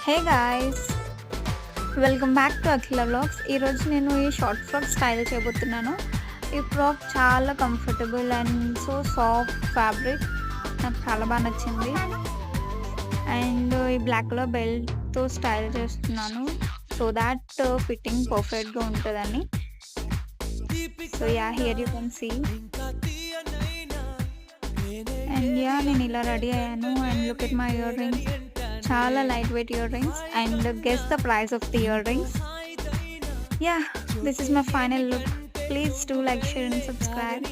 Hey guys! Welcome back to Akhila vlogs. ఈరోజు నేను ఈ షార్ట్ ఫ్రాక్ స్టైల్ చేయబోతున్నాను. ఈ ఫ్రాక్ చాలా comfortable and so soft fabric. నాకు చాలా బాగా నచ్చింది. అండ్ ఈ బ్లాక్‌లో బెల్ట్‌తో స్టైల్ చేస్తున్నాను. సో దాట్ ఫిట్టింగ్ పర్ఫెక్ట్‌గా ఉంటదని. So yeah! Here you can see. And yeah! నేను ఇలా రెడీ అయ్యాను. And look at my earrings. చాలా light weight earrings and guess the price of the earrings. Yeah, this is my final look. Please do like, share and subscribe.